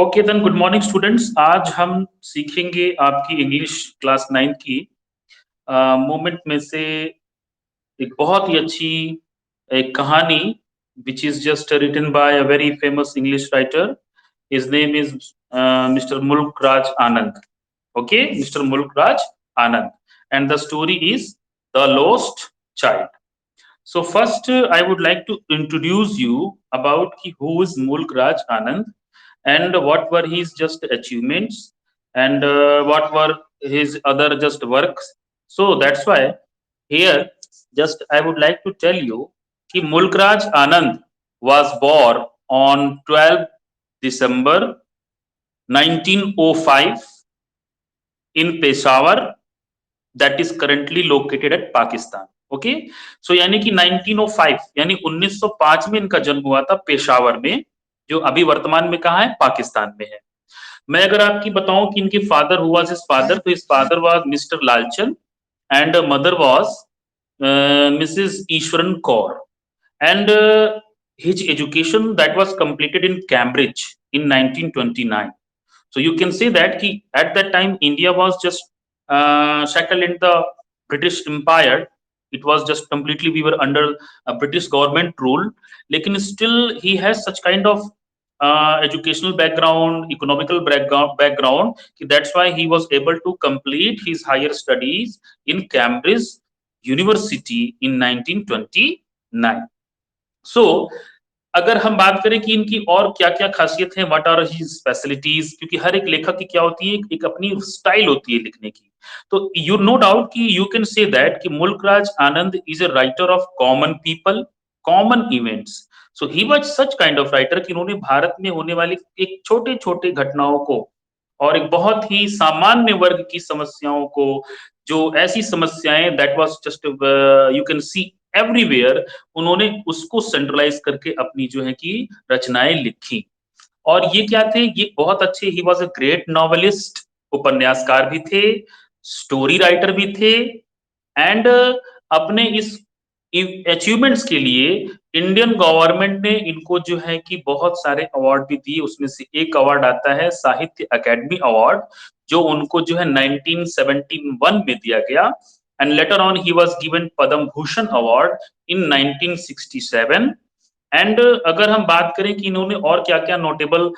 Okay then, good morning students. आज हम सीखेंगे आपकी इंग्लिश क्लास 9 की मोमेंट में से एक बहुत ही अच्छी एक कहानी which is just written by a very famous English writer. His name is mister Mulk Raj Anand. Okay, Mr. Mulk Raj Anand, and the story is The Lost Child. So first, I would like to introduce you about who is Mulk Raj Anand and what were his just achievements and what were his other just works. So that's why here just I would like to tell you कि Mulk Raj Anand was born on 12 December 1905 in Peshawar, that is currently located at Pakistan. Okay, so यानी कि 1905 यानी 1905 में इनका जन्म हुआ था पेशावर में, जो अभी वर्तमान में कहाँ है, पाकिस्तान में है. मैं अगर आपकी बताऊं कि इनके फादर हुआ इस फादर, तो इस father was mister Lalchand and mother was Mrs Eswaran Kaur, and his education that was completed in Cambridge in 1929. So you can say that at that time India was just shackled in the British Empire. It was just completely, we were under a British government rule. Lekin still he has such kind of educational background, economical background. That's why he was able to complete his higher studies in Cambridge University in 1929. So अगर हम बात करें कि इनकी और क्या क्या खासियत है, व्हाट आर हिज स्पेशलिटीज, क्योंकि हर एक लेखक की क्या होती है, एक अपनी स्टाइल होती है लिखने की. तो यू नो डाउट कि यू कैन से दैट कि Mulk Raj Anand is a writer of common people, common events. So he was such kind of writer कि उन्होंने भारत में होने वाली एक छोटे छोटे घटनाओं को और एक बहुत ही सामान्य वर्ग की समस्याओं को, जो ऐसी समस्याएं that was just you can see everywhere, उन्होंने उसको सेंट्रलाइज करके अपनी जो है कि रचनाएं लिखी. और ये क्या थे, ये बहुत अच्छे, he was a great novelist, उपन्यासकार भी थे, स्टोरी राइटर भी थे, एंड अपने इस अचीवमेंट्स के लिए इंडियन गवर्नमेंट ने इनको जो है कि बहुत सारे अवार्ड भी दिए. उसमें से एक अवार्ड आता है साहित्य अकेडमी अवार्ड, जो उनको जो है 1971 में दिया गया. And later on he was given Padam Bhushan Award in 1967. And अगर हम बात करें कि इन्होंने और क्या क्या नोटेबल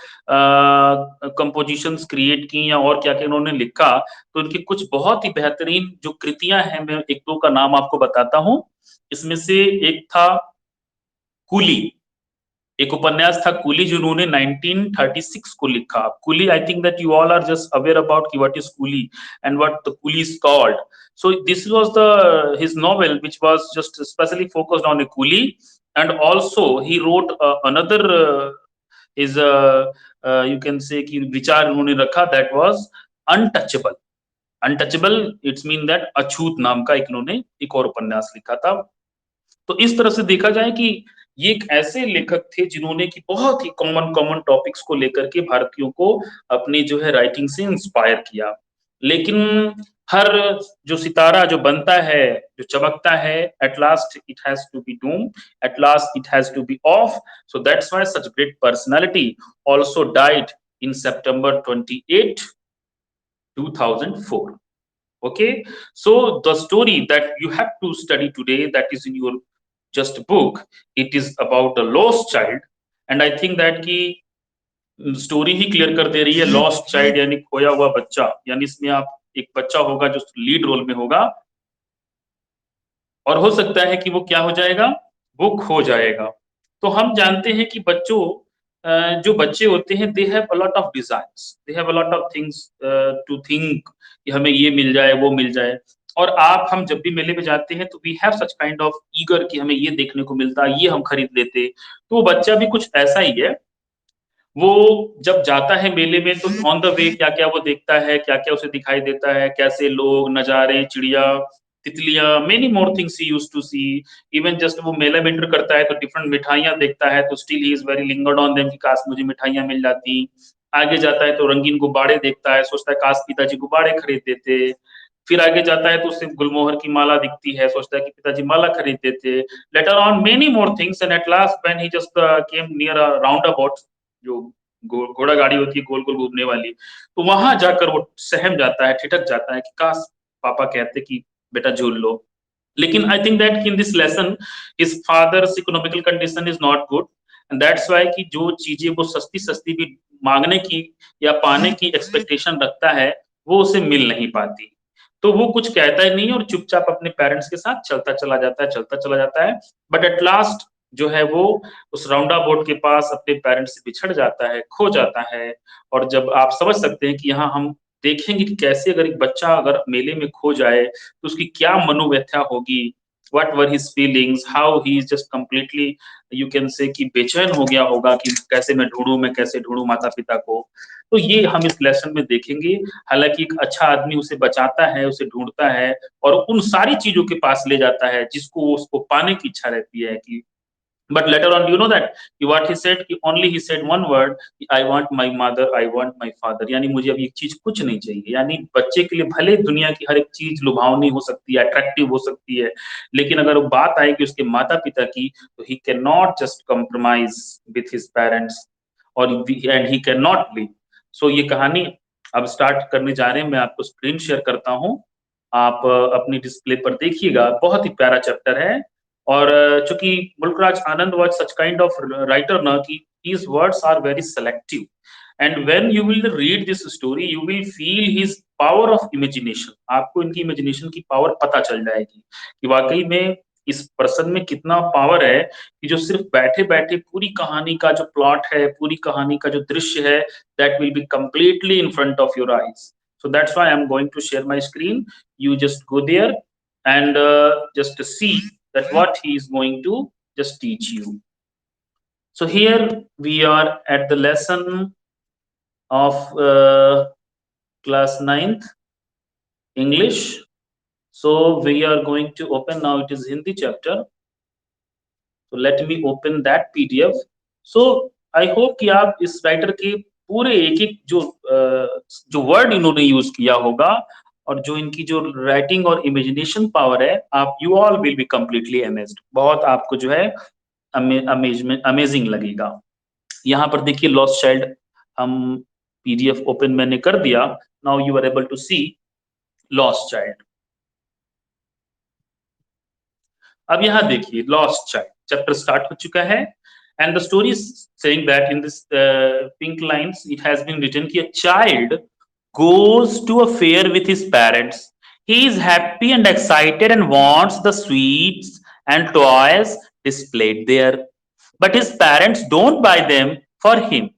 कंपोजिशंस क्रिएट की या और क्या क्या इन्होंने लिखा, तो इनकी कुछ बहुत ही बेहतरीन जो कृतियां हैं, मैं एक दो का नाम आपको बताता हूं. इसमें से एक था कूली, एक उपन्यास था कूली, जो उन्होंने 1936 को लिखा. Coolie, I think that you all are just aware about कि what is coolie and what the coolie is called. So this was his novel which was just especially focused on a coolie, and also he wrote another is you can say कि विचार उन्होंने रखा, that was untouchable. Untouchable it's mean that अछूत नाम का एक इन्होंने एक और उपन्यास लिखा था. तो इस तरह से देखा जाए कि ये एक ऐसे लेखक थे जिन्होंने कि बहुत ही कॉमन कॉमन टॉपिक्स को लेकर के भारतीयों को अपनी जो है राइटिंग से इंस्पायर किया. लेकिन हर जो सितारा जो बनता है, जो चमकता है, at last it has to be doom, at last it has to be off. So that's why such great personality also died in September 28, 2004. Okay, so the story that you have to study today, that is in your just book, it is about the lost child. And I think that की story ही clear कर दे रही है. Lost child यानी खोया हुआ बच्चा, यानी इसमें आप एक बच्चा होगा जो लीड रोल में होगा, और हो सकता है कि वो क्या हो जाएगा, वो खो जाएगा. तो हम जानते हैं कि बच्चों जो बच्चे होते हैं, they have a lot of desires, they have a lot of things to think कि हमें ये मिल जाए, वो मिल जाए. और आप हम जब भी मेले में जाते हैं तो we have such kind of eager कि हमें ये देखने को मिलता है, ये हम खरीद लेते. तो बच्चा भी कुछ ऐसा ही है. वो जब जाता है मेले में तो ऑन द वे क्या क्या वो देखता है, क्या क्या उसे दिखाई देता है, कैसे लोग, नजारे, चिड़िया, तितलियां, many more things he used to see. Even just वो मेला में एंटर करता है तो डिफरेंट मिठाइयां देखता है, तो still he is very lingered on them कि काश मुझे मिठाइयां मिल जाती. आगे जाता है तो रंगीन गुब्बारे देखता है, सोचता है काश पिताजी गुब्बारे खरीद देते. फिर आगे जाता है तो उसे गुलमोहर की माला दिखती है, सोचता है कि पिताजी माला खरीद देते. Later on many more things, and at last when he just came near a round about, जो घोड़ा गाड़ी होती है गोल गोल घूमने वाली, तो वहां जाकर वो सहम जाता है, ठिठक जाता है कि काश पापा कहते कि बेटा झूल लो। लेकिन आई think that in this lesson his father's economical condition is not good, and that's why कि जो चीजें वो सस्ती सस्ती भी मांगने की या पाने की एक्सपेक्टेशन रखता है, वो उसे मिल नहीं पाती। तो वो कुछ कहता ही नहीं और चुपचाप अपने पेरेंट्स के साथ चलता चला जाता है, चलता चला जाता है। बट एट लास्ट जो है वो उस राउंडा बोर्ड के पास अपने पेरेंट्स से बिछड़ जाता है, खो जाता है। और जब आप समझ सकते हैं कि यहाँ हम देखेंगे कि कैसे अगर एक बच्चा अगर मेले में खो जाए तो उसकी क्या मनोव्यथा होगी, what were his feelings, how he is just completely you can से कि बेचैन हो गया होगा कि कैसे मैं कैसे ढूंढूं माता पिता को। तो ये हम इस लेसन में देखेंगे। हालांकि एक अच्छा आदमी उसे बचाता है, उसे ढूंढता है और उन सारी चीजों के पास ले जाता है जिसको उसको पाने की इच्छा रहती है कि but later on, do you know that what he said? कि only he said one word, I want my mother, I want my father। यानी मुझे अब ये चीज कुछ नहीं चाहिए। यानी बच्चे के लिए भले दुनिया की हर एक चीज लुभावनी हो सकती है, अट्रैक्टिव हो सकती है, लेकिन अगर वो बात आए कि उसके माता पिता की, तो he cannot just compromise with his parents और and he cannot live। So ये कहानी अब स्टार्ट करने जा रहे हैं। मैं आपको स्क्रीन शेयर करता हूँ, आप अपनी डिस्प्ले पर देखिएगा। बहुत ही प्यारा चैप्टर है। और चूंकि मुल्कराज आनंद was such kind of writer ना कि his words are very selective, and when you will read this story you will feel his power of imagination। आपको इनकी इमेजिनेशन की पावर पता चल जाएगी कि वाकई में इस पर्सन में कितना पावर है कि जो सिर्फ बैठे बैठे पूरी कहानी का जो प्लॉट है, पूरी कहानी का जो दृश्य है, that will be completely in front of your eyes। So that's why I'm going to share my screen। You just go there and just see that what he is going to just teach you। So here we are at the lesson of class 9th English। So we are going to open now, it is Hindi chapter। So let me open that PDF। So I hope कि आप इस writer के पूरे एक एक जो word इन्होंने use किया होगा और जो इनकी जो राइटिंग और इमेजिनेशन पावर है, आप you all will be completely amazed. बहुत आपको जो है अमेजिंग लगेगा। यहाँ पर देखिए लॉस्ट चाइल्ड, हम PDF ओपन मैंने कर दिया। Now you are able to see lost child. अब यहाँ देखिए लॉस्ट चाइल्ड चैप्टर स्टार्ट हो चुका है, and the story is saying that in this pink lines it has been written कि a child goes to a fair with his parents। He is happy and excited and wants the sweets and toys displayed there, but his parents don't buy them for him।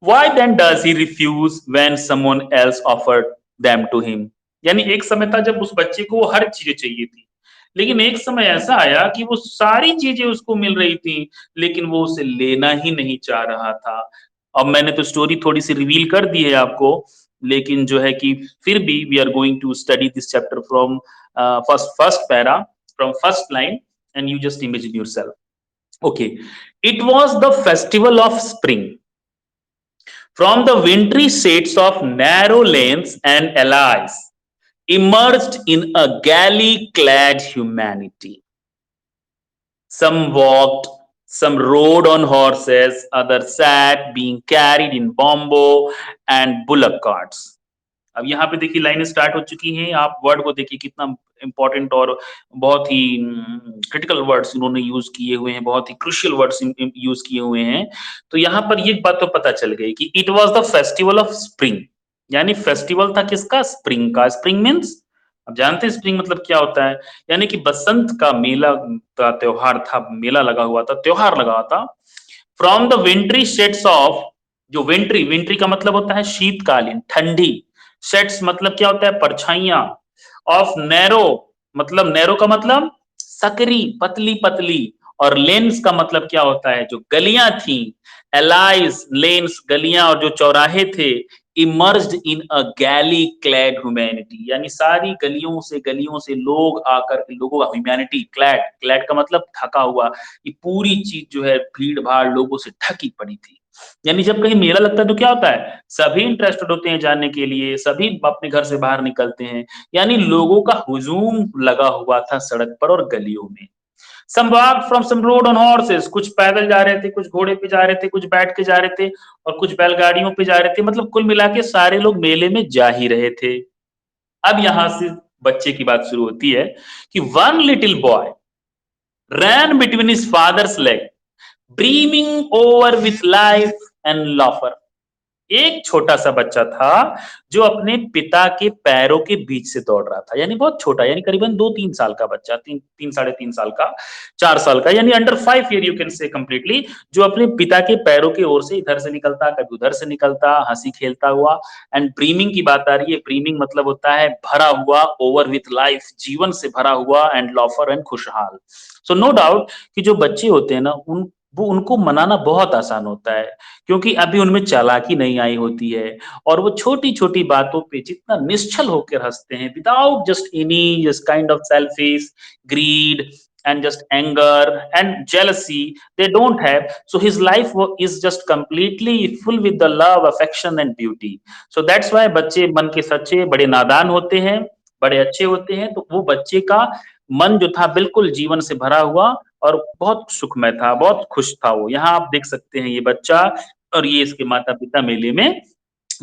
Why then does he refuse when someone else offered them to him। यानी एक समय था जब उस बच्चे को वो हर चीजें चाहिए थी, लेकिन एक समय ऐसा आया कि वो सारी चीजें उसको मिल रही थी, लेकिन वो उसे लेना ही नहीं चाह रहा था। अब मैंने तो स्टोरी थोड़ी सी रिवील कर दी है आपको, लेकिन जो है कि फिर भी we are going to study this chapter from first para, from first line, and you just imagine yourself. Okay, it was the festival of spring. From the wintry shades of narrow lanes and alleys emerged in a galley-clad humanity। Some walked, some rode on horses, others sat, being carried in bombo and bullock carts। अब यहाँ पे देखिए line start हो चुकी है। आप word को देखिए कितना इंपॉर्टेंट और बहुत ही क्रिटिकल वर्ड्स इन्होंने यूज किए हुए हैं, बहुत ही क्रूशियल वर्ड्स यूज किए हुए हैं। तो यहाँ पर ये बात तो पता चल गई कि it was the festival of spring. यानी फेस्टिवल था किसका? स्प्रिंग का। स्प्रिंग मीन्स, अब जानते हैं स्प्रिंग मतलब क्या होता है, यानी कि बसंत का मेला का त्योहार था, मेला लगा हुआ था, त्योहार लगा हुआ था। फ्रॉम द विंट्री शेड्स ऑफ, जो विंट्री, विंट्री का मतलब होता है शीतकालीन, ठंडी। शेड्स मतलब क्या होता है? परछाइयां। ऑफ नैरो, मतलब नैरो का मतलब सकरी, पतली पतली। और लेन्स का मतलब क्या होता है? जो गलियां थी, एलाइज, लेन्स, गलियां और जो चौराहे थे। इमर्ज्ड इन अ गैली क्लैड ह्यूमैनिटी, यानी सारी गलियों से लोग आकर के, लोगों का ह्यूमैनिटी, क्लैड, क्लैड का मतलब ढका हुआ। ये पूरी चीज जो है भीड़ भाड़ लोगों से ढकी पड़ी थी। यानी जब कहीं मेला लगता है तो क्या होता है? सभी इंटरेस्टेड होते हैं जानने के लिए, सभी अपने घर से बाहर निकलते हैं, यानी लोगों का हुजूम लगा हुआ था सड़क पर और गलियों में। Some walked from some rode on horses, कुछ पैदल जा रहे थे, कुछ घोड़े पे जा रहे थे, कुछ बैठ के जा रहे थे और कुछ बैलगाड़ियों पे जा रहे थे। मतलब कुल मिला के सारे लोग मेले में जा ही रहे थे। अब यहां से बच्चे की बात शुरू होती है कि one little boy ran between his father's leg, brimming over with life and laughter. एक छोटा सा बच्चा था जो अपने पिता के पैरों के बीच से दौड़ रहा था, यानी बहुत छोटा, यानी करीबन 2-3 साल का बच्चा, 3-3.5 साल का, 4 साल का, यानी अंडर 5 ईयर यू कैन से कंप्लीटली, जो अपने पिता के पैरों की ओर से इधर से निकलता, कभी उधर से निकलता, हंसी खेलता हुआ। एंड ड्रीमिंग की बात आ रही है, ड्रीमिंग मतलब होता है भरा हुआ, ओवर विथ लाइफ, जीवन से भरा हुआ, एंड लॉफर एंड खुशहाल। सो नो डाउट कि जो बच्चे होते हैं ना, उनको मनाना बहुत आसान होता है, क्योंकि अभी उनमें चालाकी नहीं आई होती है और वो छोटी-छोटी बातों पे जितना निश्चल होकर हँसते हैं, without just any just kind of selfish, greed and just anger and jealousy they don't have. So his life is just completely full with the love, affection and beauty. So that's why बच्चे मन के सच्चे बड़े नादान होते हैं, बड़े अच्छे होते हैं। तो वो बच्चे का मन जो था बिल्कुल जीवन से भरा हुआ और बहुत सुखमय था, बहुत खुश था वो। यहाँ आप देख सकते हैं ये बच्चा और ये इसके माता-पिता मेले में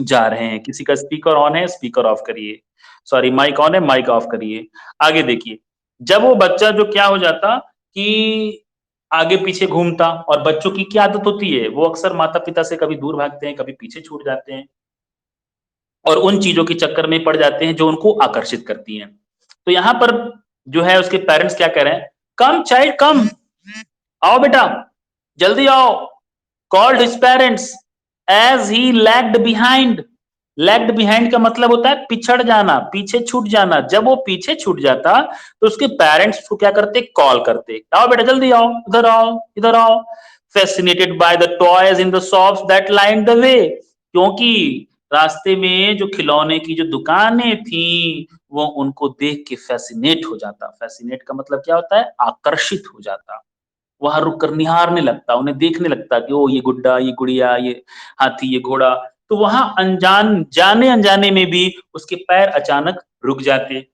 जा रहे हैं। किसी का स्पीकर ऑन है, स्पीकर ऑफ करिए। सॉरी, माइक ऑन है, माइक ऑफ करिए। आगे देखिए, जब वो बच्चा जो क्या हो जाता कि आगे पीछे घूमता, और बच्चों की क्या आदत होती है, वो अक्सर माता-पिता से कभी दूर भागते हैं, कभी पीछे छूट जाते हैं और उन चीज़ों के चक्कर में पड़ जाते हैं जो उनको आकर्षित करती हैं। तो यहाँ पर जो है उसके पेरेंट्स क्या कह रहे हैं, "कम चाइल्ड कम, आओ बेटा, जल्दी आओ," called his parents as he lagged behind. Lagged behind का मतलब होता है पिछड़ जाना, पीछे छूट जाना। जब वो पीछे छूट जाता तो उसके पेरेंट्स उसको क्या करते, कॉल करते, आओ बेटा जल्दी आओ, इधर आओ, इधर आओ। Fascinated by the toys in the shops that lined the way, क्योंकि रास्ते में जो खिलौने की जो दुकानें थी वो उनको देख के फैसिनेट हो जाता। फैसिनेट का मतलब क्या होता है, आकर्षित हो जाता, वहां रुक कर निहारने लगता, उन्हें देखने लगता कि ओ ये गुड्डा, ये गुड़िया, ये हाथी, ये घोड़ा। तो वहां अनजान जाने अनजाने में भी उसके पैर अचानक रुक जाते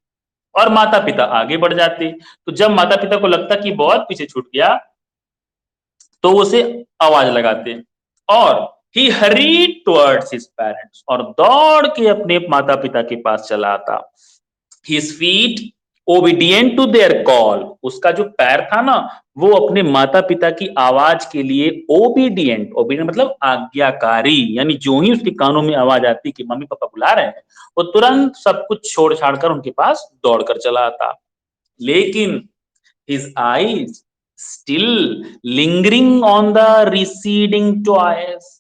और माता पिता आगे बढ़ जाते। तो जब माता पिता को लगता कि बहुत पीछे छूट गया तो उसे आवाज लगाते और ही हरीड टुवर्ड्स हिज पेरेंट्स, और दौड़ के अपने माता पिता के पास चला आता। His feet obedient to their call, उसका जो पैर था ना वो अपने माता पिता की आवाज के लिए ओबीडियंट, ओबीडियंट मतलब आज्ञाकारी, यानी जो ही उसके कानों में आवाज आती कि मम्मी पापा बुला रहे हैं, वो तुरंत सब कुछ छोड़ छाड़ कर उनके पास दौड़ कर चला आता। लेकिन his eyes still lingering on the receding toys।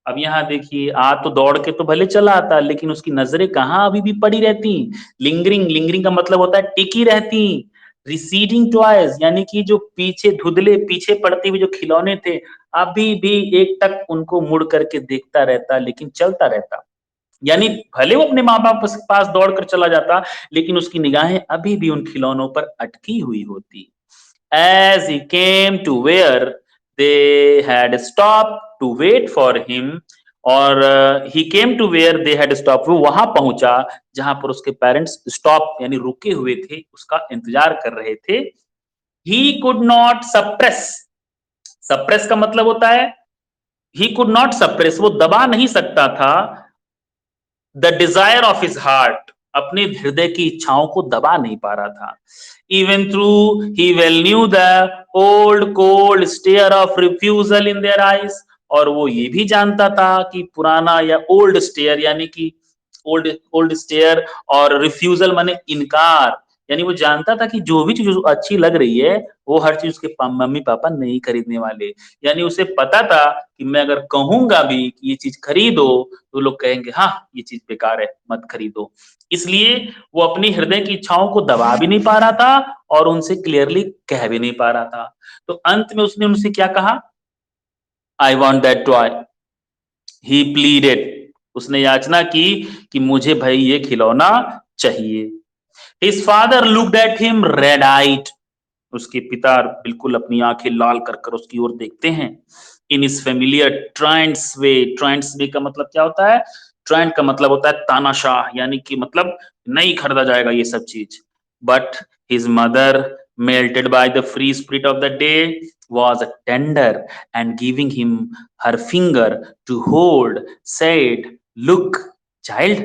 अब यहाँ देखिए, तो दौड़ के तो भले चला आता लेकिन उसकी नजरें कहाँ अभी भी पड़ी रहती, लिंगरिंग, लिंगरिंग का मतलब होता है टिकी रहती। रिसीडिंग टॉयज यानी कि जो पीछे धुंधले पीछे पड़ते हुए जो खिलौने थे, अभी भी एक टक उनको मुड़ करके देखता रहता, लेकिन चलता रहता। यानी भले वो अपने माँ बाप के पास दौड़ कर चला जाता लेकिन उसकी निगाहें अभी भी उन खिलौनों पर अटकी हुई होती। As he came to where they had stopped to wait for him, और he came to where they had stopped, वो वहां पहुंचा जहां पर उसके पेरेंट्स स्टॉप यानी रुके हुए थे, उसका इंतजार कर रहे थे। He could not suppress, suppress का मतलब होता है he could not suppress, वो दबा नहीं सकता था the desire of his heart, अपने हृदय की इच्छाओं को दबा नहीं पा रहा था। Even through he well knew the old cold stare of refusal in their eyes, और वो ये भी जानता था कि पुराना या ओल्ड स्टेयर यानी कि ओल्ड ओल्ड स्टेयर और रिफ्यूजल माने इनकार, यानी वो जानता था कि जो भी चीज अच्छी लग रही है वो हर चीज उसके मम्मी पापा नहीं खरीदने वाले। यानी उसे पता था कि मैं अगर कहूंगा भी कि ये चीज खरीदो तो लोग कहेंगे हाँ ये चीज बेकार है, मत खरीदो। इसलिए वो अपनी हृदय की इच्छाओं को दबा भी नहीं पा रहा था और उनसे क्लियरली कह भी नहीं पा रहा था। तो अंत में उसने उनसे क्या कहा, I want that toy, he pleaded, उसने याचना की कि मुझे भाई ये खिलौना चाहिए। His father looked at him red eyed, उसके पिता बिल्कुल अपनी आंखें लाल कर कर उसकी ओर देखते हैं। इन इस फेमिलियर ट्रांस वे, ट्रांस वे का मतलब क्या होता है, ट्रांट का मतलब होता है तानाशाह, यानी कि मतलब नहीं खरीदा जाएगा ये सब चीज। But his mother melted by the free spirit of the day, was tender and giving him her finger to hold, said, "Look, child,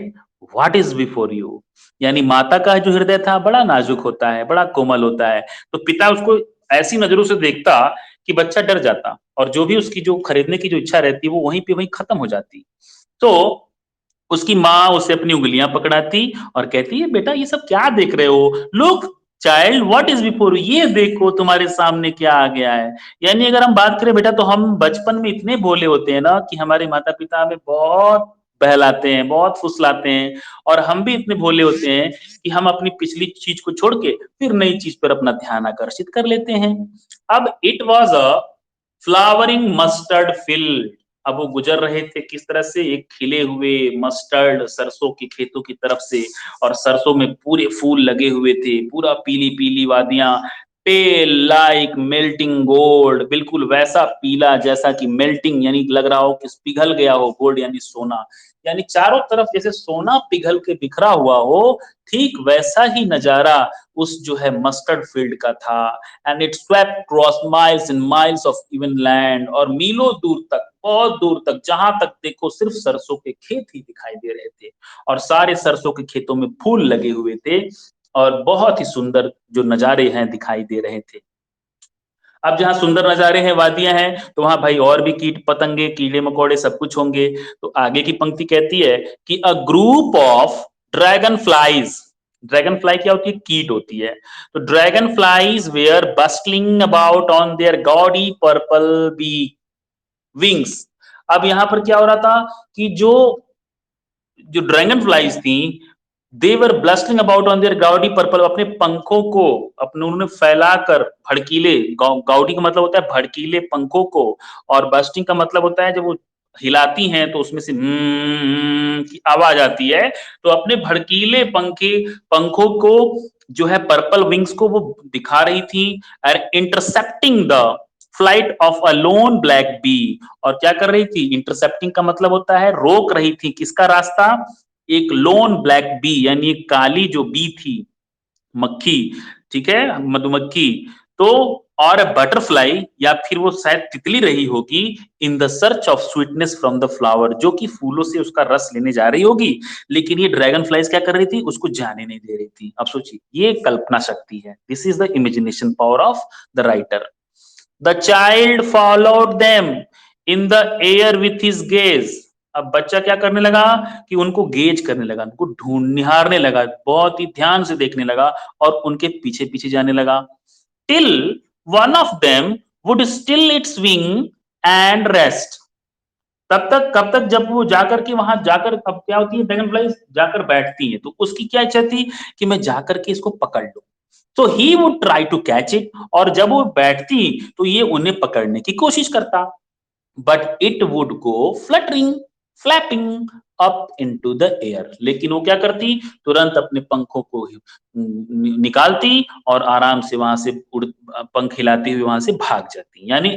what is before you?" यानी माता का जो हृदय था बड़ा नाजुक होता है, बड़ा कोमल होता है, तो पिता उसको ऐसी नजरों से देखता कि बच्चा डर जाता और जो भी उसकी जो खरीदने की जो इच्छा रहती वो वहीं पे वहीं खत्म हो जाती। तो उसकी माँ उसे अपनी उंगलियां पकड़ाती और कहती है, बेटा ये सब क्या देख रहे हो? Look child, what is before you, ये देखो तुम्हारे सामने क्या आ गया है। यानी अगर हम बात करें बेटा तो हम बचपन में इतने भोले होते हैं ना कि हमारे माता पिता हमें बहुत बहलाते हैं, बहुत फुसलाते हैं, और हम भी इतने भोले होते हैं कि हम अपनी पिछली चीज को छोड़ के फिर नई चीज पर अपना ध्यान आकर्षित कर लेते हैं। अब it was a flowering mustard field. अब वो गुजर रहे थे किस तरह से, एक खिले हुए मस्टर्ड सरसों के खेतों की तरफ से, और सरसों में पूरे फूल लगे हुए थे, पूरा पीली पीली वादियां, पेल लाइक मेल्टिंग गोल्ड, बिल्कुल वैसा पीला जैसा कि मेल्टिंग यानी लग रहा हो कि पिघल गया हो, गोल्ड यानी सोना, यानी चारों तरफ जैसे सोना पिघल के बिखरा हुआ हो, ठीक वैसा ही नजारा उस जो है मस्टर्ड फील्ड का था। And it swept cross miles and miles of even land, और मीलों दूर तक, बहुत दूर तक, जहां तक देखो सिर्फ सरसों के खेत ही दिखाई दे रहे थे, और सारे सरसों के खेतों में फूल लगे हुए थे, और बहुत ही सुंदर जो नजारे हैं दिखाई दे रहे थे। अब जहाँ सुंदर नजारे हैं, वादियां हैं, तो वहां भाई और भी कीट पतंगे, कीड़े मकोड़े सब कुछ होंगे। तो आगे की पंक्ति कहती है कि a group of dragonflies, dragonfly क्या होती है? कीट होती है। तो dragonflies were bustling about on their gaudy purple bee wings. अब यहां पर क्या हो रहा था कि जो जो ड्रैगन फ्लाइज थी, they were bustling about on their gaudy purple, अपने पंखों को अपने उन्होंने फैलाकर भड़कीले, गाउडी का मतलब होता है भड़कीले पंखों को, और बस्टिंग का मतलब होता है जब वो हिलाती हैं तो उसमें से की आवाज आती है, तो अपने भड़कीले पंखों को जो है पर्पल विंग्स को वो दिखा रही थी, और intercepting the flight of a lone black bee, और क्या कर रही थी? इंटरसेप्टिंग का मतलब होता है रोक रही थी, किसका रास्ता? एक लोन ब्लैक बी यानी एक काली जो बी थी, मक्खी, ठीक है, मधुमक्खी। तो और बटरफ्लाई, या फिर वो शायद तितली रही होगी, in the search of sweetness from the flower, जो कि फूलों से उसका रस लेने जा रही होगी, लेकिन ये ड्रैगन फ्लाइज क्या कर रही थी? उसको जाने नहीं दे रही थी। अब सोचिए, ये कल्पना शक्ति है, this is the imagination power of the writer. The child followed them in the air with his gaze. अब बच्चा क्या करने लगा कि उनको गेज करने लगा, उनको ढूंढ निहारने लगा, बहुत ही ध्यान से देखने लगा, और उनके पीछे पीछे जाने लगा। Till one of them would still it's wing and rest. तब तक, कब तक? जब वो जाकर के वहां जाकर, अब क्या होती है, ड्रैगन फ्लाइज जाकर बैठती है, तो उसकी क्या इच्छा थी कि मैं जाकर के इसको पकड़ लूं। तो he would try to catch it, और जब वो बैठती तो ये उन्हें पकड़ने की कोशिश करता, but it would go fluttering flapping up into the air. लेकिन वो क्या करती? तुरंत अपने पंखों को निकालती और आराम से वहां से उड़, पंख हिलाती हुई वहां से भाग जाती। यानी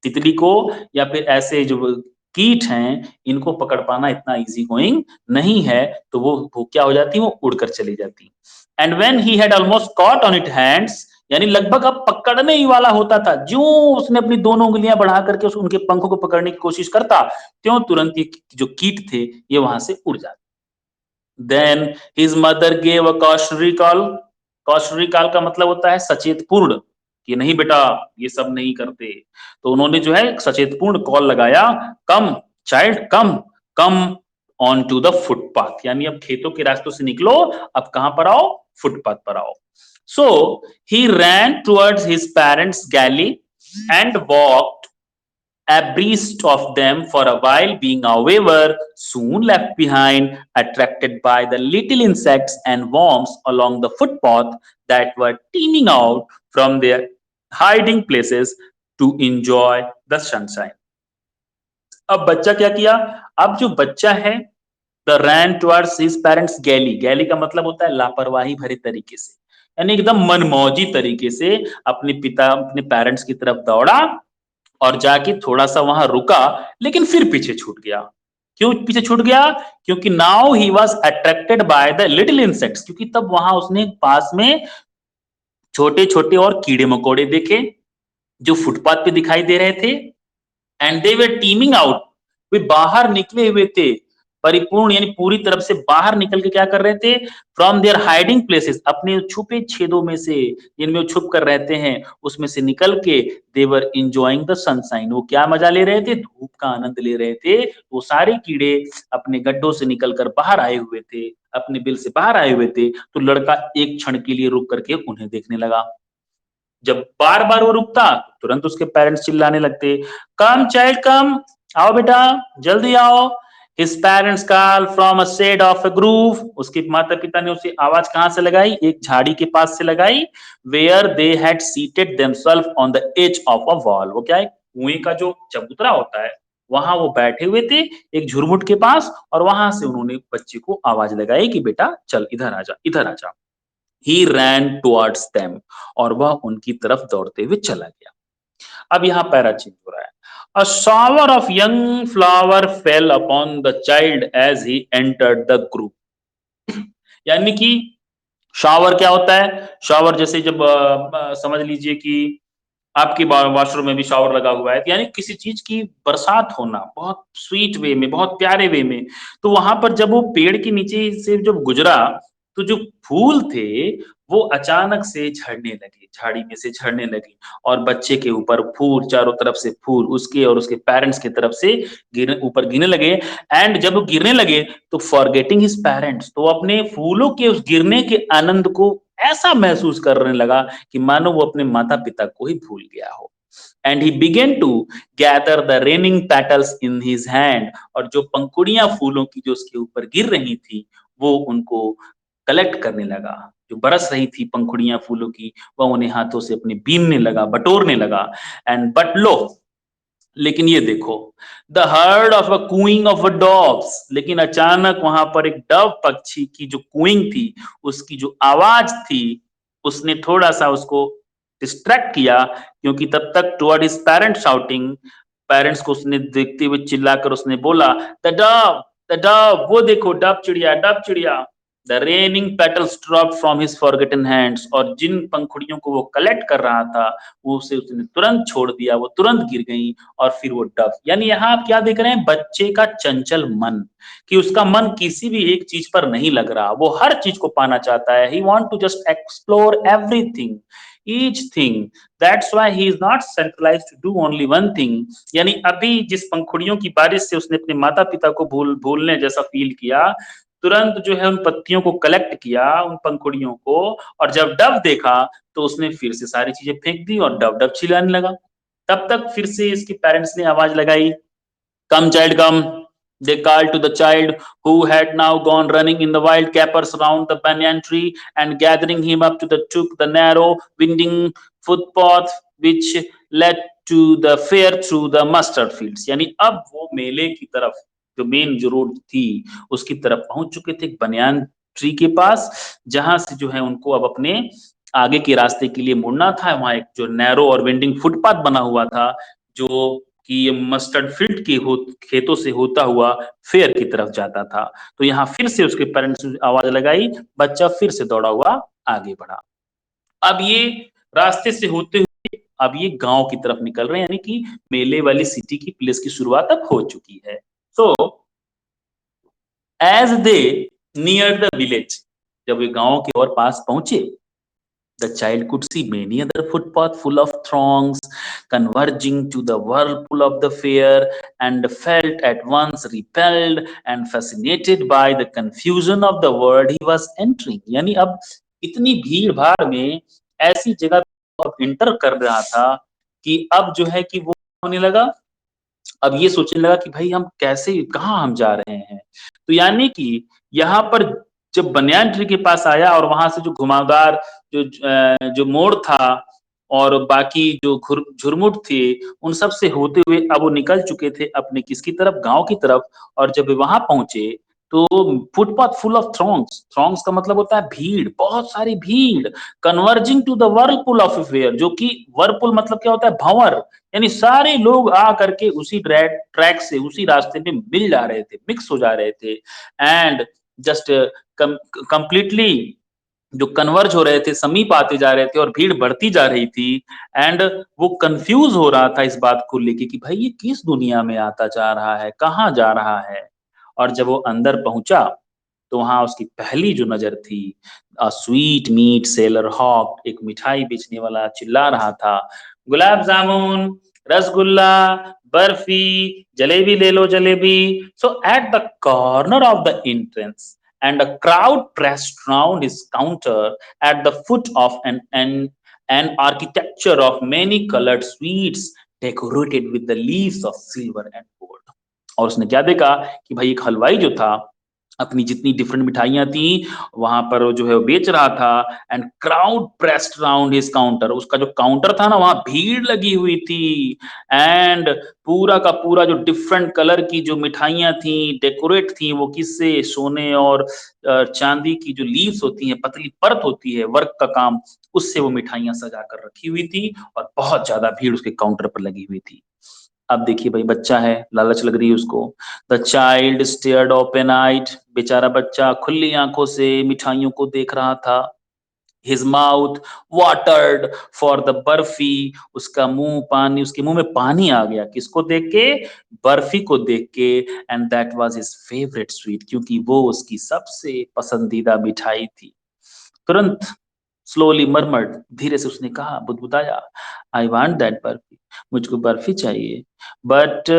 तितली को या फिर ऐसे जो कीट हैं, इनको पकड़ पाना इतना इजी गोइंग नहीं है, तो वो क्या हो जाती, वो उड़कर चली जाती। And when he had almost caught on it hands, यानी लगभग अब पकड़ने ही वाला होता था, जो उसने अपनी दोनों उंगलियां बढ़ा करके उनके पंखों को पकड़ने की कोशिश करता, त्यों तुरंत ये जो कीट थे ये वहां से उड़ जाते। Then his mother gave a cautionary call. Cautionary call का मतलब होता है सचेत पूर्ण, कि नहीं बेटा ये सब नहीं करते। तो उन्होंने जो है सचेत पूर्ण कॉल लगाया, come child come, come on to the footpath, यानी अब खेतों के रास्तों से निकलो, अब कहां पर आओ? फुटपाथ पर आओ। So he ran towards his parents gaily and walked abreast of them for a while, being however soon left behind, attracted by the little insects and worms along the footpath that were teeming out from their hiding places to enjoy the sunshine. अब बच्चा क्या किया? अब जो बच्चा है, the ran towards his parents gaily, gaily का मतलब होता है लापरवाही भरे तरीके से, यानी एकदम मनमौजी तरीके से अपने पिता, अपने पेरेंट्स की तरफ दौड़ा, और जाके थोड़ा सा वहां रुका, लेकिन फिर पीछे छूट गया। क्यों पीछे छूट गया? क्योंकि now he was attracted by the little insects, क्योंकि तब वहां उसने पास में छोटे छोटे और कीड़े मकोड़े देखे जो फुटपाथ पे दिखाई दे रहे थे, and they were teeming out, वे बाहर निकले हुए थे, परिपूर्ण यानी पूरी तरफ से बाहर निकल के क्या कर रहे थे, फ्रॉम देयर हाइडिंग प्लेसेस, अपने छुपे छेदों में से जिनमें वो छुप कर रहते हैं उसमें से निकल के दे वर एंजॉयिंग द सनशाइन, वो क्या मजा ले रहे थे, धूप का आनंद ले रहे थे। वो सारे कीड़े अपने गड्ढों से निकलकर बाहर आए हुए थे, अपने बिल से बाहर आए हुए थे। तो लड़का एक क्षण के लिए रुक करके उन्हें देखने लगा। जब बार बार वो रुकता तुरंत उसके पेरेंट्स चिल्लाने लगते, कम चाइल्ड कम, आओ बेटा जल्दी आओ। His parents call from a shade of a groove, उसके माता पिता ने उसे आवाज कहां से लगाई, एक झाड़ी के पास से लगाई। Where they had seated themselves on the edge of a wall, वो क्या है, कुएं का जो चबूतरा होता है वहां वो बैठे हुए थे एक झुरमुट के पास, और वहां से उन्होंने बच्चे को आवाज लगाई कि बेटा चल इधर आ जा, इधर आ जा। He ran towards them, और वह उनकी तरफ दौड़ते हुए चला गया। अब यहाँ पैरा चेंज हो रहा है। A shower of young flower fell upon the child as he entered the group. यानी कि शावर क्या होता है, शावर जैसे जब समझ लीजिए कि आपके वॉशरूम में भी शावर लगा हुआ है, यानी किसी चीज की बरसात होना बहुत स्वीट वे में, बहुत प्यारे वे में। तो वहां पर जब वो पेड़ के नीचे से जब गुजरा तो जो फूल थे वो अचानक से झड़ने लगे, झाड़ी में से झड़ने लगे, और बच्चे के ऊपर फूल, चारों तरफ से फूल उसके और उसके पेरेंट्स की तरफ से गिरने, ऊपर गिरने लगे। एंड जब वो गिरने लगे तो फॉरगेटिंग हिज पेरेंट्स, तो अपने फूलों के उस गिरने के आनंद को ऐसा महसूस करने लगा कि मानो वो अपने माता पिता को ही भूल गया हो। And he began to gather the raining petals in his hand, और जो पंखुड़ियां फूलों की जो उसके ऊपर गिर रही थी वो उनको कलेक्ट करने लगा, जो बरस रही थी पंखुड़ियां फूलों की वह उन्हें हाथों से अपने बीनने लगा, बटोरने लगा। एंड बट लो, लेकिन ये देखो, the heard of a cooing of a dogs, लेकिन अचानक वहां पर एक डव पक्षी की जो कूइंग थी, उसकी जो आवाज थी, उसने थोड़ा सा उसको डिस्ट्रैक्ट किया, क्योंकि तब तक toward his parent shouting, parents को उसने देखते हुए चिल्लाकर उसने बोला, द डव, द डव, वो देखो डब चिड़िया, डब चिड़िया। The raining petals drop from his forgotten hands, और जिन पंखुड़ियों को वो कलेक्ट कर रहा था वो उसे उसने तुरंत छोड़ दिया, वो तुरंत गिर गई। और फिर वो डब, यानी यहाँ आप क्या देख रहे हैं, बच्चे का चंचल मन, कि उसका मन किसी भी एक चीज पर नहीं लग रहा, वो हर चीज को पाना चाहता है। He want to just explore everything, each thing, that's why he is not centralized to do only one thing। यानी अभी जिस पंखुड़ियों की बारिश से उसने अपने माता पिता को भूलने जैसा फील किया, तुरंत जो है उन पत्तियों को कलेक्ट किया, उन पंखुड़ियों को, और जब डब देखा तो उसने फिर से सारी चीजें फेंक दी और डब डब चिल्लाने लगा। तब तक फिर से इसके पेरेंट्स ने आवाज लगाई, come child come. They called to the child who had now gone running in the wild capers round the banyan tree, and gathering him up to took the narrow winding footpath which led to the fair through the mustard fields। यानी अब वो मेले की तरफ, जो main जो road थी उसकी तरफ पहुंच चुके थे, बनियान ट्री के पास, जहां से जो है उनको अब अपने आगे के रास्ते के लिए मुड़ना था। वहां एक जो नैरो और विंडिंग फुटपाथ बना हुआ था, जो कि ये मस्टर्ड फील्ड के खेतों से होता हुआ फेयर की तरफ जाता था। तो यहाँ फिर से उसके पेरेंट्स ने आवाज लगाई, बच्चा फिर से दौड़ा हुआ आगे बढ़ा। अब ये रास्ते से होते हुए अब ये गांव की तरफ निकल रहे हैं, यानी कि मेले वाली सिटी की प्लेस की शुरुआत अब हो चुकी है। So as they near the village, जब वे गांव के और पास पहुंचे, the child could see many other footpaths full of throngs converging to the whirlpool of the fair, and felt at once repelled and fascinated by the confusion of the world he was entering। यानी अब इतनी भीड़ भाड़ में ऐसी जगह inter कर रहा था कि अब जो है कि वो होने लगा, अब ये सोचने लगा कि भाई हम कैसे, कहाँ हम जा रहे हैं। तो यानी कि यहाँ पर जब बनियान ट्री के पास आया और वहां से जो घुमावदार जो मोड़ था और बाकी जो झुरमुट थे, उन सब से होते हुए अब वो निकल चुके थे अपने किसकी तरफ, गांव की तरफ। और जब वे वहां पहुंचे तो footpath full of throngs, throngs का मतलब होता है भीड़, बहुत सारी भीड़, converging to the whirlpool of fair, जो कि वर्लपुल मतलब क्या होता है, भंवर, यानी सारे लोग आ करके उसी ट्रैक से, उसी रास्ते में मिल जा रहे थे, मिक्स हो जा रहे थे। एंड जस्ट कंप्लीटली जो कन्वर्ज हो रहे थे, समीप आते जा रहे थे और भीड़ बढ़ती जा रही थी। एंड वो कंफ्यूज हो रहा था इस बात को लेके कि भाई ये किस दुनिया में आता जा रहा है, कहाँ जा रहा है। और जब वो अंदर पहुंचा तो वहां उसकी पहली जो नजर थी, स्वीट मीट सेलर हॉक, एक मिठाई बेचने वाला चिल्ला रहा था, गुलाब जामुन, रसगुल्ला, बर्फी, जलेबी ले लो jalebi. So at the corner of the entrance and a crowd pressed round his counter at the foot of an architecture of many colored sweets decorated with the leaves of silver and gold। और उसने क्या देखा कि भाई एक हलवाई जो था अपनी जितनी डिफरेंट मिठाइयां थी वहां पर वो जो है वो बेच रहा था। And crowd pressed round his counter, उसका जो काउंटर था ना वहां भीड़ लगी हुई थी। एंड पूरा का पूरा जो डिफरेंट कलर की जो मिठाइयां थी डेकोरेट थी वो किससे, सोने और चांदी की जो लीव्स होती हैं, पतली परत होती है वर्क का काम, उससे वो मिठाइयां सजा कर रखी हुई थी और बहुत ज्यादा भीड़ उसके काउंटर पर लगी हुई थी। अब देखिए भाई बच्चा है, लालच लग रही है उसको। द चाइल्ड स्टेयर्ड ओपन आइड, बेचारा बच्चा खुली आंखों से मिठाइयों को देख रहा था। His mouth watered for the barfi, उसका मुंह पानी, उसके मुंह में पानी आ गया किसको देख के, बर्फी को देख के। And that was his favourite sweet, क्योंकि वो उसकी सबसे पसंदीदा मिठाई थी। तुरंत स्लोली मरमर्ड, धीरे से उसने कहा, बुदबुदाया, आई वांट दैट बर्फी, मुझको बर्फी चाहिए। बट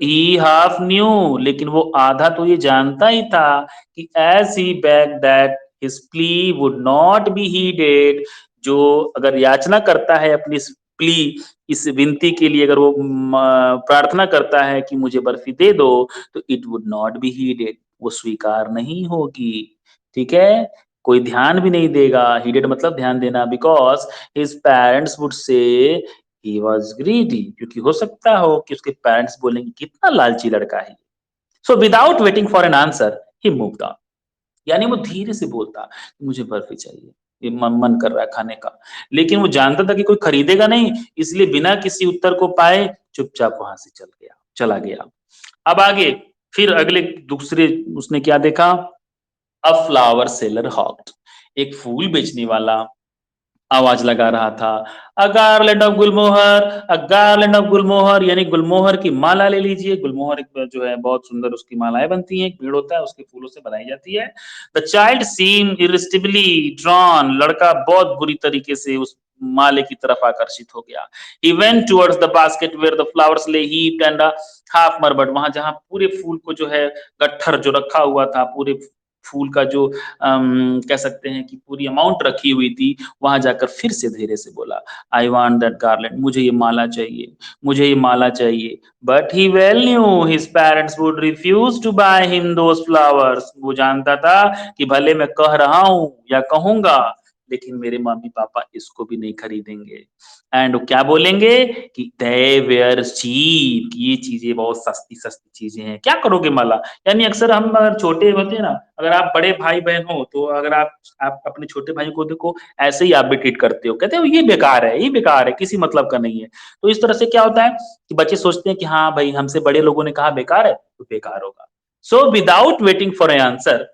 ही हाफ न्यू, लेकिन वो आधा तो ये जानता ही था कि as he beg that his plea would not be heeded, जो अगर याचना करता है अपनी प्ली, इस विनती के लिए अगर वो प्रार्थना करता है कि मुझे बर्फी दे दो, तो इट वुड नॉट बी हीडेड, वो स्वीकार नहीं होगी। ठीक है, कोई ध्यान भी नहीं देगा, हीडेड मतलब ध्यान देना, because his parents would say he was greedy, क्योंकि हो सकता हो कि उसके पेरेंट्स बोलेंगे कितना लालची लड़का है। So without waiting for an answer he moved on, यानी वो धीरे से बोलता मुझे बर्फी चाहिए, ये मन कर रहा है खाने का। लेकिन वो जानता था कि कोई खरीदेगा नहीं, इसलिए बिना किसी उत्तर को पाए चुपचाप वहां से चला गया। अब आगे फिर अगले दूसरे उसने क्या देखा, अ फ्लावर सेलर हॉक्ड, एक फूल बेचने वाला आवाज लगा रहा था, a garland of gulmohar, a garland of gulmohar, यानी गुलमोहर की माला ले लीजिए। गुलमोहर एक जो है बहुत सुंदर उसकी मालाएं बनती हैं, एक पेड़ होता है उसके फूलों से बनाई जाती है। द चाइल्ड सीम इरिस्टिबली ड्रॉन, लड़का बहुत बुरी तरीके से उस माले की तरफ आकर्षित हो गया। He went towards the basket where the flowers lay heaped and half मरबट, वहां जहां पूरे फूल को जो है गट्ठर जो रखा हुआ था, पूरे फूल का जो कह सकते हैं कि पूरी अमाउंट रखी हुई थी, वहां जाकर फिर से धीरे से बोला, आई वॉन्ट दैट गार्लैंड, मुझे ये माला चाहिए, मुझे ये माला चाहिए। But he well knew his parents would refuse to buy him those flowers, वो जानता था कि भले मैं कह रहा हूं या कहूंगा, लेकिन मेरे मम्मी पापा इसको भी नहीं खरीदेंगे। एंड क्या बोलेंगे कि दे वेयर चीप, ये चीजें बहुत सस्ती सस्ती चीजें हैं, क्या करोगे माला। यानी अक्सर हम अगर छोटे होते हैं ना, अगर आप बड़े भाई बहन हो तो अगर आप अपने छोटे भाई को देखो ऐसे ही आप भी ट्रीट करते हो, कहते हो ये बेकार है, ये बेकार है, किसी मतलब का नहीं है। तो इस तरह से क्या होता है कि बच्चे सोचते हैं कि हाँ भाई हमसे बड़े लोगों ने कहा बेकार है तो बेकार होगा। So without waiting for A answer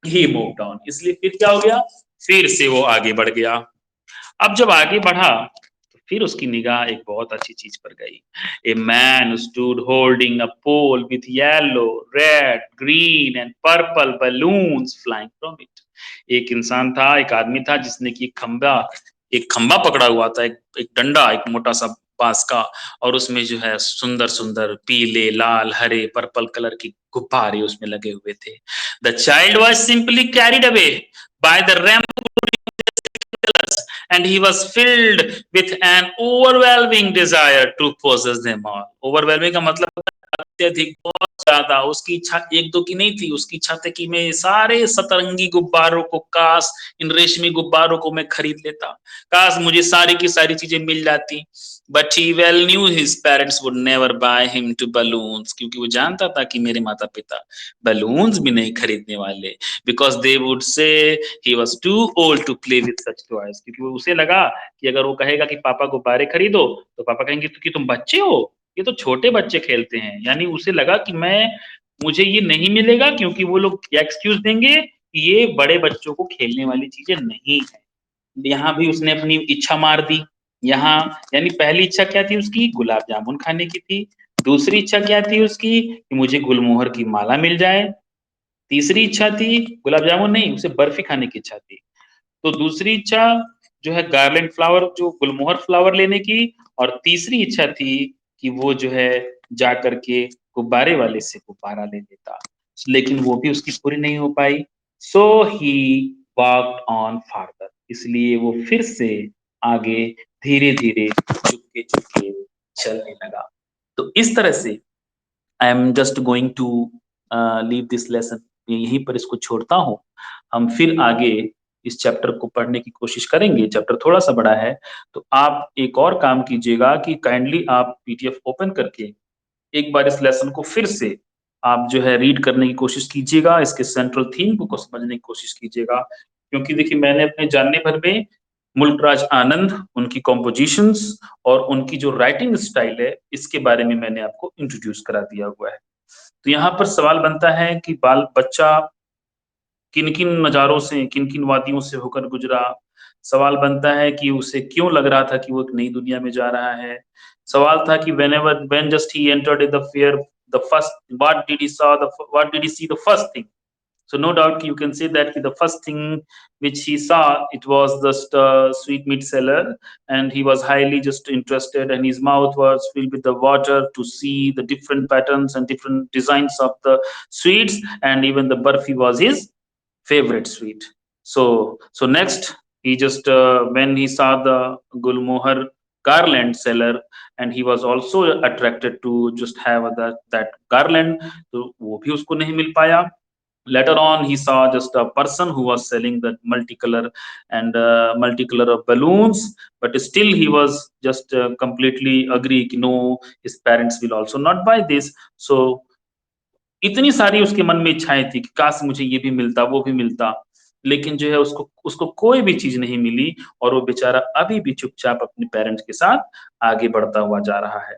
he moved on, इसलिए फिर क्या हो गया, फिर से वो आगे बढ़ गया। अब जब आगे बढ़ा तो फिर उसकी निगाह एक बहुत अच्छी चीज पर गई। A man stood holding a pole with yellow, red, green and purple balloons flying from it, एक इंसान था, एक आदमी था जिसने की एक खंबा पकड़ा हुआ था, एक डंडा, एक मोटा सा बांस का, और उसमें जो है सुंदर सुंदर पीले लाल हरे पर्पल कलर की गुब्बारे उसमें लगे हुए थे। The child was simply carried away by the and he was filled with an overwhelming desire to possess them all। overwhelming का मतलब अत्यधिक, बहुत ज्यादा, उसकी इच्छा एक दो की नहीं थी, उसकी इच्छा थी कि मैं सारे सतरंगी गुब्बारों को, काश इन रेशमी गुब्बारों को मैं खरीद लेता, काश मुझे सारी की सारी चीजें मिल जाती। But he well knew his parents would never buy him two balloons, क्योंकि वो जानता था कि मेरे माता पिता बलून्स भी नहीं खरीदने वाले, because they would say he was too old to play with such toys, क्योंकि वो उसे लगा कि अगर वो कहेगा कि पापा गुब्बारे खरीदो तो पापा कहेंगे तो कि तुम बच्चे हो, ये तो छोटे बच्चे खेलते हैं। यानी उसे लगा कि मुझे ये नहीं मिलेगा, क्योंकि वो लोग क्या एक्सक्यूज देंगे ये बड़े बच्चों को खेलने वाली चीजें नहीं है। यहाँ भी उसने अपनी इच्छा मार दी। यहाँ यानी पहली इच्छा क्या थी उसकी, गुलाब जामुन खाने की थी। दूसरी इच्छा क्या थी उसकी, कि मुझे गुलमोहर की माला मिल जाए। तीसरी इच्छा थी, गुलाब जामुन नहीं, उसे बर्फी खाने की इच्छा थी। तो दूसरी इच्छा जो है गार्लैंड फ्लावर, जो गुलमोहर फ्लावर लेने की, और तीसरी इच्छा थी कि वो जो है जा करके गुब्बारे वाले से गुब्बारा ले लेता, लेकिन वो भी उसकी पूरी नहीं हो पाई। सो ही वॉकड ऑन फार्दर, इसलिए वो फिर से आगे धीरे धीरे चुपके चुपके चलने लगा। तो इस तरह से I am just going to leave this lesson, यहीं पर इसको छोड़ता हूँ। हम फिर आगे इस चैप्टर को पढ़ने की कोशिश करेंगे। चैप्टर थोड़ा सा बड़ा है, तो आप एक और काम कीजिएगा कि काइंडली आप पीडीएफ ओपन करके एक बार इस लेसन को फिर से आप जो है रीड करने की कोशिश कीजिएगा, इसके सेंट्रल थीम को समझने की कोशिश कीजिएगा। क्योंकि देखिए, मैंने अपने जानने भर में मुल्कराज आनंद, उनकी कॉम्पोजिशंस और उनकी जो राइटिंग स्टाइल है, इसके बारे में मैंने आपको इंट्रोड्यूस करा दिया हुआ है। तो यहाँ पर सवाल बनता है कि बाल बच्चा किन किन नज़ारों से, किन किन वादियों से होकर गुजरा। सवाल बनता है कि उसे क्यों लग रहा था कि वो एक नई दुनिया में जा रहा है। सवाल था कि when just he entered the fair, the first what did he see the first thing. So no doubt you can say that the first thing which he saw, it was just a sweet meat seller, and he was highly just interested, and his mouth was filled with the water to see the different patterns and different designs of the sweets, and even the barfi was his favorite sweet. So next he just when he saw the Gulmohar garland seller, and he was also attracted to just have that garland, तो वो भी उसको नहीं मिल पाया। Later on he saw just a person who was selling that multicolor of balloons, but still he was just completely agree कि no, his parents will also not buy this. So इतनी सारी उसके मन में इच्छाएं थी कि काश मुझे ये भी मिलता, वो भी मिलता, लेकिन जो है उसको उसको कोई भी चीज नहीं मिली, और वो बेचारा अभी भी चुपचाप अपने पेरेंट्स के साथ आगे बढ़ता हुआ जा रहा है।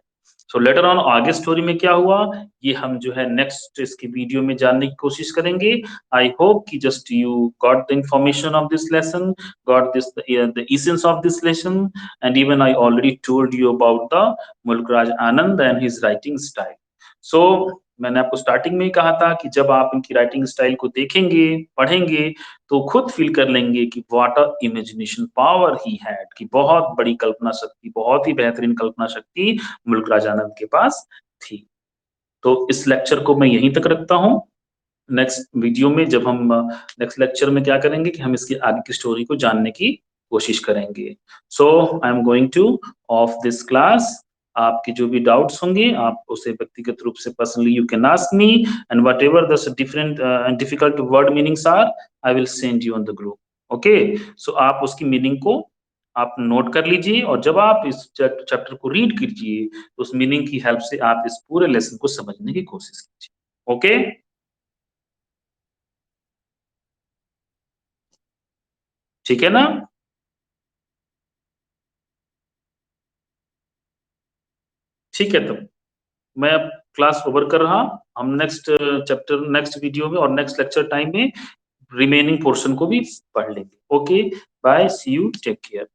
सो लेटर ऑन आगे स्टोरी में क्या हुआ, ये हम जो है नेक्स्ट इसकी वीडियो में जानने की कोशिश करेंगे। आई होप कि just you got the information of this lesson, got this the essence of this lesson, and even I already told you about the Mulkraj Anand and his writing style. So मैंने आपको starting में ही कहा था कि जब आप इनकी राइटिंग स्टाइल को देखेंगे, पढ़ेंगे, तो खुद फील कर लेंगे कि what a imagination power he had, कि बहुत बड़ी कल्पना शक्ति, बहुत ही बेहतरीन कल्पना शक्ति मुल्कराज आनंद के पास थी। तो इस लेक्चर को मैं यहीं तक रखता हूँ। नेक्स्ट वीडियो में जब हम नेक्स्ट लेक्चर में क्या करेंगे कि हम इसकी आगे की स्टोरी को जानने की कोशिश करेंगे। So I am going to of this class. आपके जो भी डाउट्स होंगे आप उसे व्यक्तिगत रूप से personally you can ask me, and whatever the different and difficult word meanings are, I will send you on the group. Okay, so आप उसकी मीनिंग को आप नोट कर लीजिए, और जब आप इस चैप्टर को रीड कीजिए तो उस मीनिंग की हेल्प से आप इस पूरे लेसन को समझने की कोशिश कीजिए। ओके, ठीक है ना? ठीक है, तब मैं अब क्लास ओवर कर रहा। हम नेक्स्ट चैप्टर, नेक्स्ट वीडियो में और नेक्स्ट लेक्चर टाइम में रिमेनिंग पोर्शन को भी पढ़ लेंगे। Okay, bye, see you, take care.